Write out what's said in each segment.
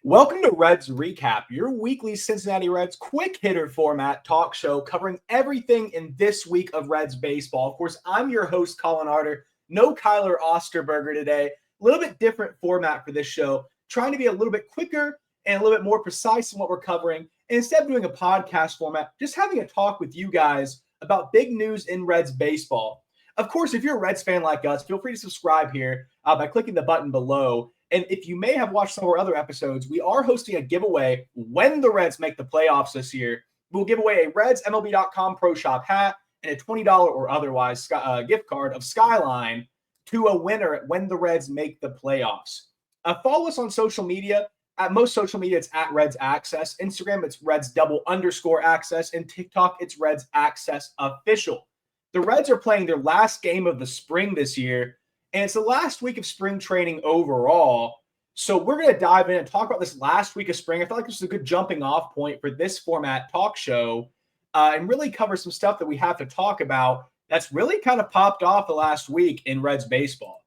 Welcome to Reds Recap, your weekly Cincinnati Reds quick hitter format talk show covering everything in this week of Reds baseball. Of course, I'm your host, Colin Arter. No Kyler Osterberger today. A little bit different format for this show, trying to be a little bit quicker and a little bit more precise in what we're covering. And instead of doing a podcast format, just having a talk with you guys about big news in Reds baseball. Of course, if you're a Reds fan like us, feel free to subscribe here by clicking the button below. And if you may have watched some of our other episodes, we are hosting a giveaway when the Reds make the playoffs this year. We'll give away a Reds MLB.com Pro Shop hat and a $20 or otherwise gift card of Skyline to a winner when the Reds make the playoffs. Follow us on social media. At most social media, it's at Reds Access. Instagram, it's Reds_Access. And TikTok, it's Reds Access Official. The Reds are playing their last game of the spring this year. And it's the last week of spring training overall. So we're going to dive in and talk about this last week of spring. I feel like this is a good jumping off point for this format talk show and really cover some stuff that we have to talk about that's really kind of popped off the last week in Reds baseball.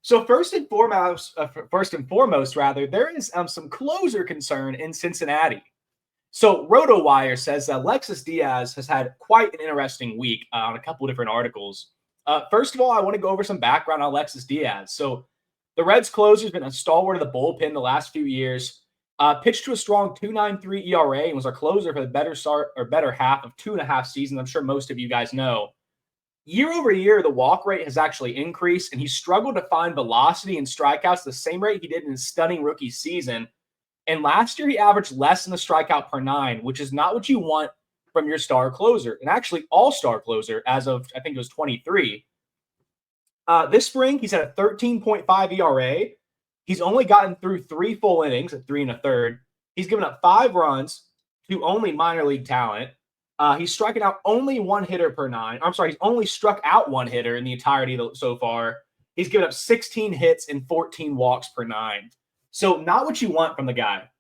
So first and foremost, there is some closer concern in Cincinnati. So RotoWire says that Alexis Diaz has had quite an interesting week on a couple of different articles. First of all, I want to go over some background on Alexis Diaz. So the Reds closer has been a stalwart of the bullpen the last few years. Pitched to a strong 2.93 ERA and was our closer for the better half of 2.5 seasons. I'm sure most of you guys know. Year over year, the walk rate has actually increased, and he struggled to find velocity and strikeouts the same rate he did in his stunning rookie season. And last year, he averaged less than a strikeout per 9, which is not what you want from your star closer, and actually all-star closer as of, I think it was 23. This spring, he's at a 13.5 ERA. He's only gotten through 3 full innings at 3 1/3. He's given up 5 runs to only minor league talent. He's striking out only 1 hitter per 9. I'm sorry, he's only struck out 1 hitter in the entirety so far. He's given up 16 hits and 14 walks per 9. So not what you want from the guy.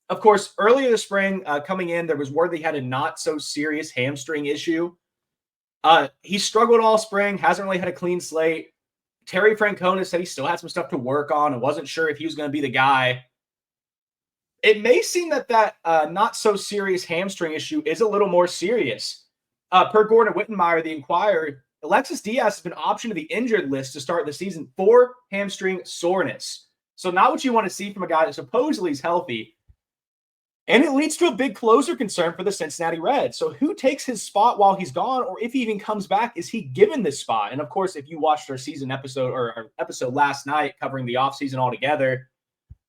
Of course, earlier this spring, coming in, there was word that he had a not-so-serious hamstring issue. He struggled all spring, hasn't really had a clean slate. Terry Francona said he still had some stuff to work on and wasn't sure if he was going to be the guy. It may seem that not-so-serious hamstring issue is a little more serious. Per Gordon Wittenmeyer, the Inquirer, Alexis Diaz has been optioned to the injured list to start the season for hamstring soreness. So not what you want to see from a guy that supposedly is healthy. And it leads to a big closer concern for the Cincinnati Reds. So who takes his spot while he's gone, or if he even comes back, is he given this spot? And of course, if you watched our season episode or our episode last night covering the offseason altogether,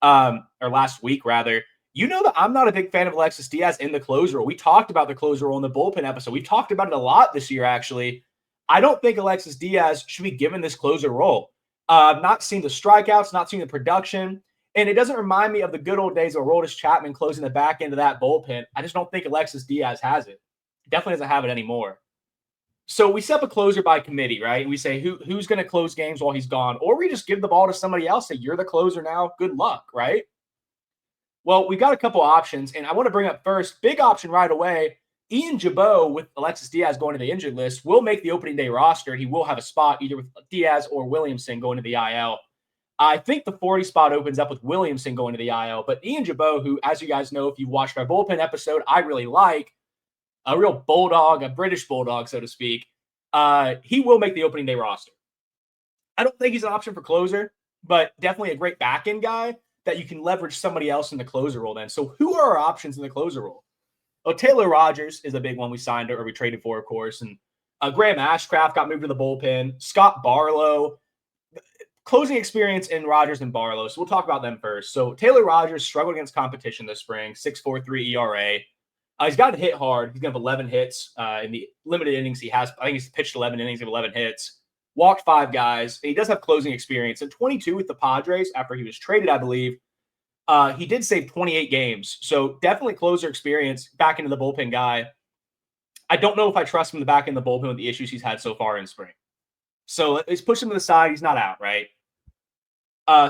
or last week rather, you know that I'm not a big fan of Alexis Diaz in the closer role. We talked about the closer role in the bullpen episode. We've talked about it a lot this year, actually. I don't think Alexis Diaz should be given this closer role. Not seeing the strikeouts, not seeing the production. And it doesn't remind me of the good old days of Aroldis Chapman closing the back end of that bullpen. I just don't think Alexis Diaz has it. Definitely doesn't have it anymore. So we set up a closer by committee, right? And we say who's going to close games while he's gone. Or we just give the ball to somebody else, say, you're the closer now. Good luck, right? Well, we've got a couple options. And I want to bring up first, big option right away. Ian Jabot, with Alexis Diaz going to the injured list, will make the opening day roster. He will have a spot either with Diaz or Williamson going to the IL. I think the 40 spot opens up with Williamson going to the IL, but Ian Jabot, who, as you guys know, if you watched our bullpen episode, I really like, a real bulldog, a British bulldog, so to speak, he will make the opening day roster. I don't think he's an option for closer, but definitely a great back-end guy that you can leverage somebody else in the closer role then. So who are our options in the closer role? Oh, Taylor Rogers is a big one we signed or we traded for, of course, and Graham Ashcraft got moved to the bullpen. Scott Barlow. Closing experience in Rogers and Barlow. So we'll talk about them first. So Taylor Rogers struggled against competition this spring, 6.43 ERA. He's got to hit hard. He's going to have 11 hits in the limited innings he has. I think he's pitched 11 innings of 11 hits. Walked 5 guys. And he does have closing experience. In 22 with the Padres, after he was traded, I believe, he did save 28 games. So definitely closer experience, back into the bullpen guy. I don't know if I trust him in the back end of the bullpen with the issues he's had so far in spring. So let's push him to the side. He's not out, right?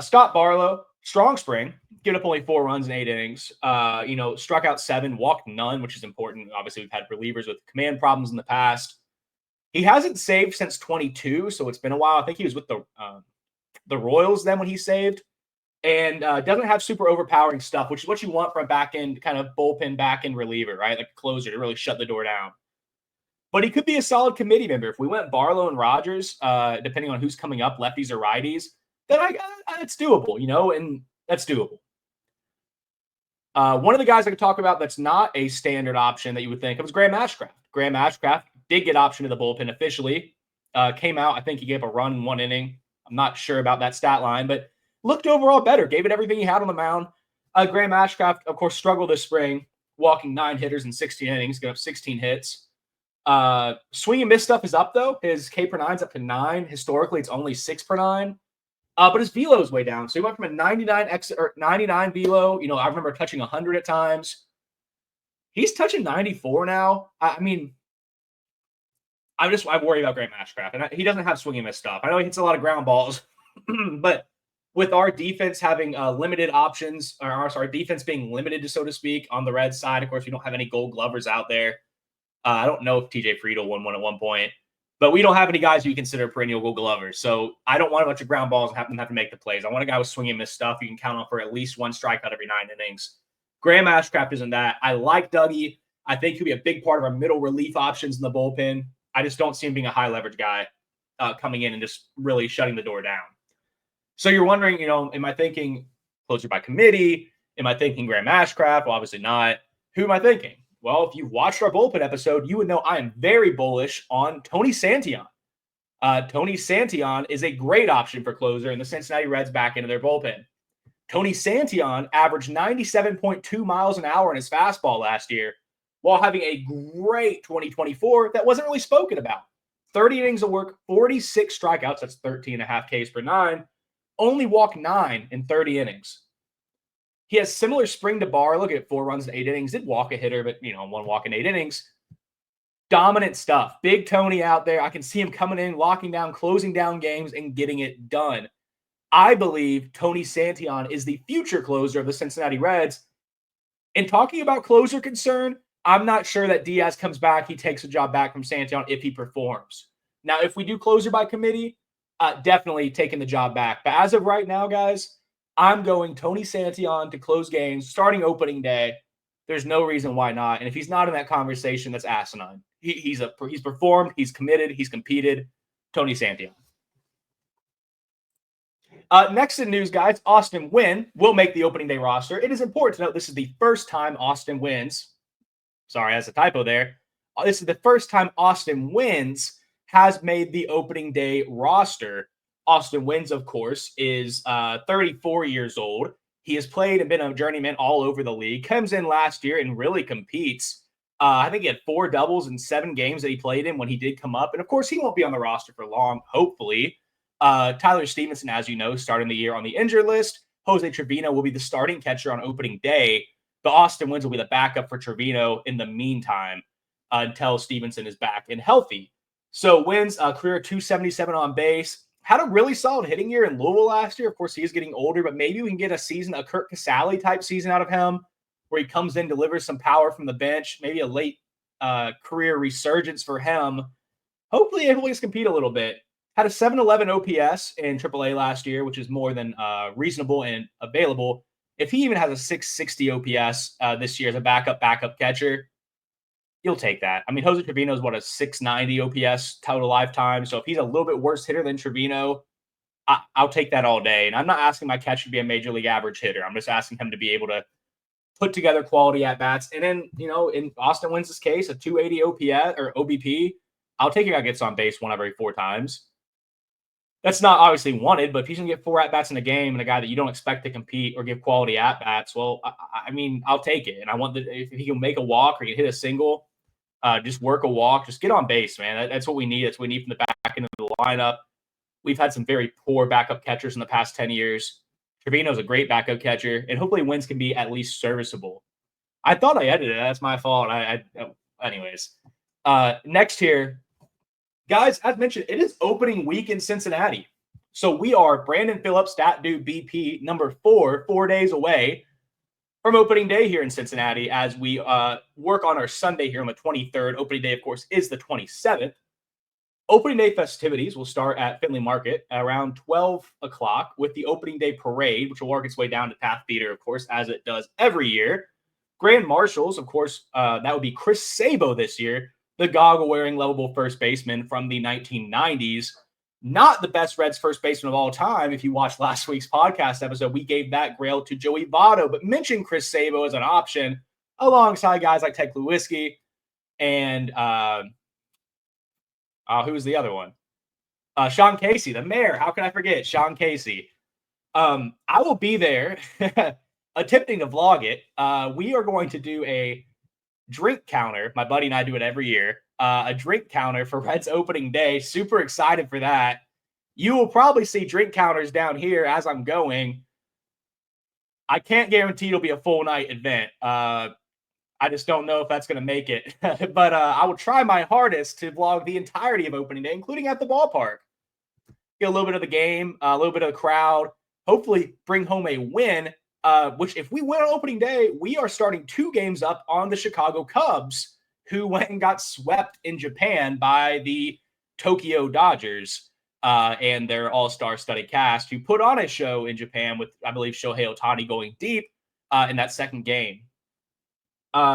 Scott Barlow, strong spring, giving up only 4 runs in 8 innings. Struck out 7, walked none, which is important. Obviously, we've had relievers with command problems in the past. He hasn't saved since 22, so it's been a while. I think he was with the Royals then when he saved. and doesn't have super overpowering stuff, which is what you want from a back end kind of bullpen back end reliever, right? Like a closer to really shut the door down. But he could be a solid committee member. If we went Barlow and Rogers, depending on who's coming up, lefties or righties, then it's doable, and that's doable. One of the guys I could talk about that's not a standard option that you would think of is Graham Ashcraft. Graham Ashcraft did get option to the bullpen officially. Came out, I think he gave a run in 1 inning. I'm not sure about that stat line, but looked overall better. Gave it everything he had on the mound. Graham Ashcraft, of course, struggled this spring, walking 9 hitters in 16 innings, got up 16 hits. Swing and miss stuff is up, though. His K per 9's up to 9. Historically, it's only 6 per 9. But his velo is way down. So he went from a 99 velo. I remember touching 100 at times. He's touching 94 now. I mean, I worry about Graham Ashcraft, and he doesn't have swing and miss stuff. I know he hits a lot of ground balls, but with our defense having limited options, or our defense being limited, so to speak, on the Reds side, of course, we don't have any Gold Glovers out there. I don't know if TJ Friedel won one at one point. But we don't have any guys who you consider perennial Gold Glovers. So I don't want a bunch of ground balls and have them have to make the plays. I want a guy with swing and miss stuff you can count on for at least 1 strikeout every 9 innings. Graham Ashcraft isn't that. I like Dougie. I think he'll be a big part of our middle relief options in the bullpen. I just don't see him being a high leverage guy coming in and just really shutting the door down. So you're wondering, am I thinking closer by committee? Am I thinking Graham Ashcraft? Well, obviously not. Who am I thinking? Well, if you watched our bullpen episode, you would know I am very bullish on Tony Santillan. Tony Santillan is a great option for closer in the Cincinnati Reds back into their bullpen. Tony Santillan averaged 97.2 miles an hour in his fastball last year while having a great 2024 that wasn't really spoken about. 30 innings of work, 46 strikeouts, that's 13.5 Ks per 9, only walked 9 in 30 innings. He has similar spring to Bar. Look at 4 runs in 8 innings. Did walk a hitter, but 1 walk in 8 innings. Dominant stuff. Big Tony out there. I can see him coming in, locking down, closing down games, and getting it done. I believe Tony Santillan is the future closer of the Cincinnati Reds. And talking about closer concern, I'm not sure that Diaz comes back. He takes a job back from Santillan if he performs. Now, if we do closer by committee, definitely taking the job back. But as of right now, guys, I'm going Tony Santillan to close games starting opening day. There's no reason why not. And if he's not in that conversation, that's asinine. He's performed, he's committed, he's competed. Tony Santillan. Next in news, guys, Austin Wynn will make the opening day roster. It is important to note this is the first time Austin wins. Sorry, that's a typo there. This is the first time Austin Wynns has made the opening day roster. Austin Wynns, of course, is 34 years old. He has played and been a journeyman all over the league. Comes in last year and really competes. I think he had 4 doubles in 7 games that he played in when he did come up. And, of course, he won't be on the roster for long, hopefully. Tyler Stevenson, as you know, starting the year on the injured list. Jose Trevino will be the starting catcher on opening day. But Austin Wynns will be the backup for Trevino in the meantime until Stevenson is back and healthy. So Wynns, career 277 on base. Had a really solid hitting year in Louisville last year. Of course, he is getting older, but maybe we can get a Kurt Casale type season out of him where he comes in, delivers some power from the bench, maybe a late career resurgence for him. Hopefully, he'll just compete a little bit. Had a 711 OPS in AAA last year, which is more than reasonable and available. If he even has a 660 OPS this year as a backup catcher, you'll take that. I mean, Jose Trevino is a 690 OPS total lifetime. So if he's a little bit worse hitter than Trevino, I'll take that all day. And I'm not asking my catcher to be a major league average hitter. I'm just asking him to be able to put together quality at bats. And then, in Austin Wynns' case, a 280 OPS or OBP, I'll take a guy gets on base 1 every 4 times. That's not obviously wanted, but if he's going to get 4 at-bats in a game and a guy that you don't expect to compete or give quality at-bats, well, I mean, I'll take it. And I want if he can make a walk or he can hit a single, just work a walk, just get on base, man. That's what we need. That's what we need from the back end of the lineup. We've had some very poor backup catchers in the past 10 years. Trevino's a great backup catcher, and hopefully Wynns can be at least serviceable. I thought I edited it. That's my fault. Anyways. Next here, guys, as mentioned, it is opening week in Cincinnati. So we are Brandon Phillips, Stat Dude BP, number 4 days away from opening day here in Cincinnati as we work on our Sunday here on the 23rd. Opening day, of course, is the 27th. Opening day festivities will start at Finley Market around 12 o'clock with the opening day parade, which will work its way down to Taft Theater, of course, as it does every year. Grand Marshals, of course, that would be Chris Sabo this year, the goggle-wearing lovable first baseman from the 1990s. Not the best Reds first baseman of all time. If you watched last week's podcast episode, we gave that grail to Joey Votto, but mentioned Chris Sabo as an option alongside guys like Ted Kluwiski and who was the other one? Sean Casey, the mayor. How can I forget Sean Casey? I will be there attempting to vlog it. We are going to do a drink counter. My buddy and I do it every year. A drink counter for Reds opening day. Super excited for that. You will probably see drink counters down here as I'm going. I can't guarantee it'll be a full night event. I just don't know if that's going to make it. But I will try my hardest to vlog the entirety of opening day, including at the ballpark. Get a little bit of the game, a little bit of the crowd, hopefully bring home a win, which if we win on opening day, we are starting 2 games up on the Chicago Cubs, who went and got swept in Japan by the Tokyo Dodgers and their all-star studded cast, who put on a show in Japan with, I believe, Shohei Ohtani going deep in that second game.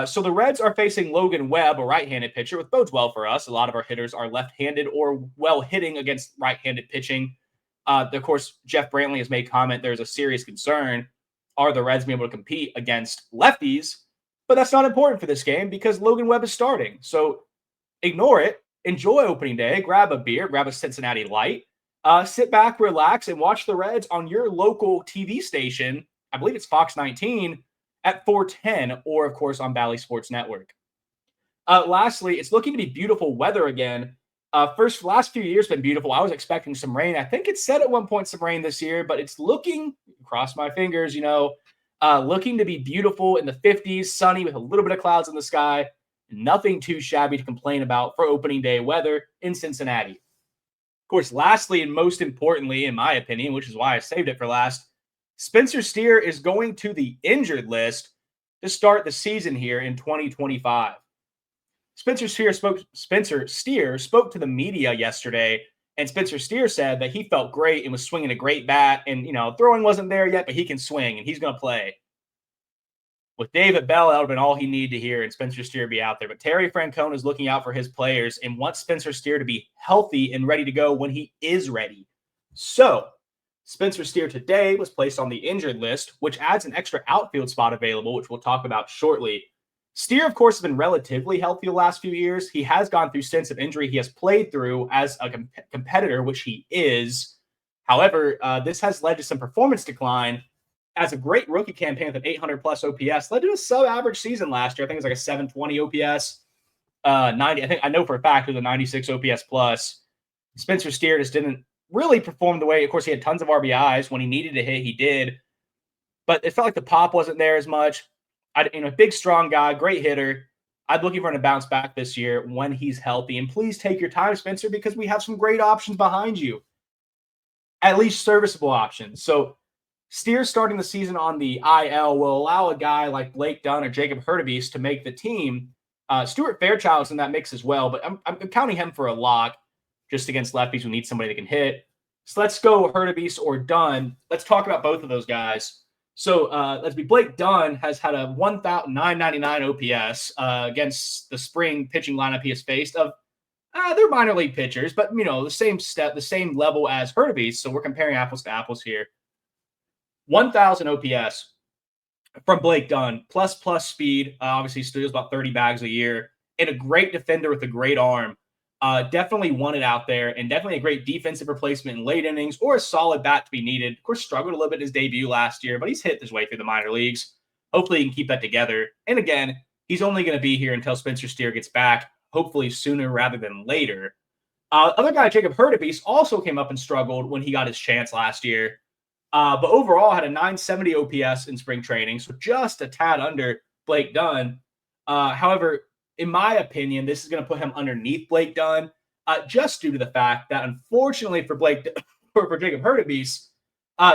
So the Reds are facing Logan Webb, a right-handed pitcher, which bodes well for us. A lot of our hitters are left-handed or well hitting against right-handed pitching. Of course, Jeff Brantley has made comment there's a serious concern. Are the Reds being able to compete against lefties? But that's not important for this game because Logan Webb is starting. So ignore it. Enjoy opening day. Grab a beer. Grab a Cincinnati Light. Sit back, relax, and watch the Reds on your local TV station. I believe it's Fox 19 at 4:10, or of course on Bally Sports Network. Lastly, it's looking to be beautiful weather again. Last few years been beautiful. I was expecting some rain. I think it said at one point some rain this year, but it's looking, cross my fingers, looking to be beautiful in the 50s, sunny with a little bit of clouds in the sky. Nothing too shabby to complain about for opening day weather in Cincinnati. Of course, lastly and most importantly, in my opinion, which is why I saved it for last, Spencer Steer is going to the injured list to start the season here in 2025. Spencer Steer spoke to the media yesterday, and Spencer Steer said that he felt great and was swinging a great bat, and throwing wasn't there yet, but he can swing and he's going to play. With David Bell, that would have been all he needed to hear, and Spencer Steer be out there. But Terry Francona is looking out for his players and wants Spencer Steer to be healthy and ready to go when he is ready. So Spencer Steer today was placed on the injured list, which adds an extra outfield spot available, which we'll talk about shortly. Steer, of course, has been relatively healthy the last few years. He has gone through stints of injury he has played through as a competitor, which he is. However, this has led to some performance decline. As a great rookie campaign with an 800-plus OPS, led to a sub-average season last year. I think it was like a 720 OPS. 90. I know for a fact it was a 96 OPS plus. Spencer Steer just didn't really performed the way, of course, he had tons of RBIs. When he needed to hit, he did. But it felt like the pop wasn't there as much. Big, strong guy, great hitter. I'm looking for him to bounce back this year when he's healthy. And please take your time, Spencer, because we have some great options behind you. At least serviceable options. So Steer starting the season on the IL will allow a guy like Blake Dunn or Jacob Hurtubise to make the team. Stuart Fairchild's in that mix as well, but I'm counting him for a lock. Just against lefties who need somebody that can hit. So let's go Hurtubise or Dunn. Let's talk about both of those guys. So let's be Blake Dunn has had a 1,999 OPS against the spring pitching lineup he has faced of they're minor league pitchers, but the same level as Hurtubise. So we're comparing apples to apples here. 1,000 OPS from Blake Dunn, plus speed. Obviously, steals about 30 bags a year, and a great defender with a great arm. Definitely won it out there, and definitely a great defensive replacement in late innings or a solid bat to be needed. Of course, struggled a little bit in his debut last year, but he's hit his way through the minor leagues. Hopefully he can keep that together. And again, he's only going to be here until Spencer Steer gets back, hopefully sooner rather than later. Other guy, Jacob Hurtubise, also came up and struggled when he got his chance last year. But overall had a 970 OPS in spring training, so just a tad under Blake Dunn. However, in my opinion, this is going to put him underneath Blake Dunn, just due to the fact that, unfortunately for Jacob Hurtubise,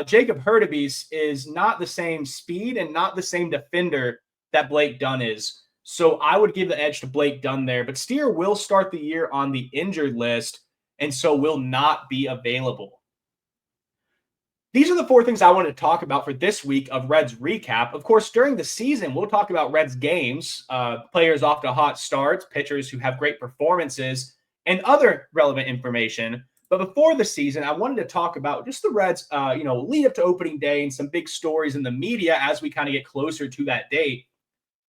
Jacob Hurtubise is not the same speed and not the same defender that Blake Dunn is. So I would give the edge to Blake Dunn there. But Steer will start the year on the injured list. and so will not be available. These are the four things I wanted to talk about for this week of Reds recap. Of course, during the season, we'll talk about Reds games, players off to hot starts, pitchers who have great performances, and other relevant information. But before the season, I wanted to talk about just the Reds, lead up to opening day and some big stories in the media as we kind of get closer to that date.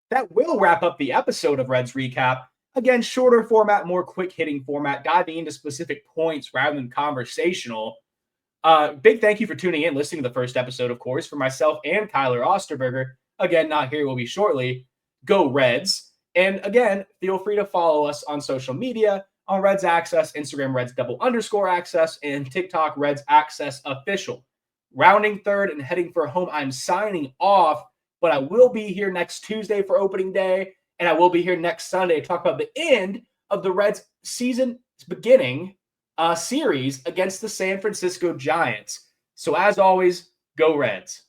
That will wrap up the episode of Reds recap. Again, shorter format, more quick hitting format, diving into specific points rather than conversational. Big thank you for tuning in, listening to the first episode, of course, for myself and Kyler Osterberger. Again, not here will be shortly. Go Reds. And again, feel free to follow us on social media on Reds Access, Instagram Reds _Access, and TikTok Reds Access Official. Rounding third and heading for home, I'm signing off, but I will be here next Tuesday for opening day, and I will be here next Sunday to talk about the end of the Reds season beginning series against the San Francisco Giants. So as always, go Reds.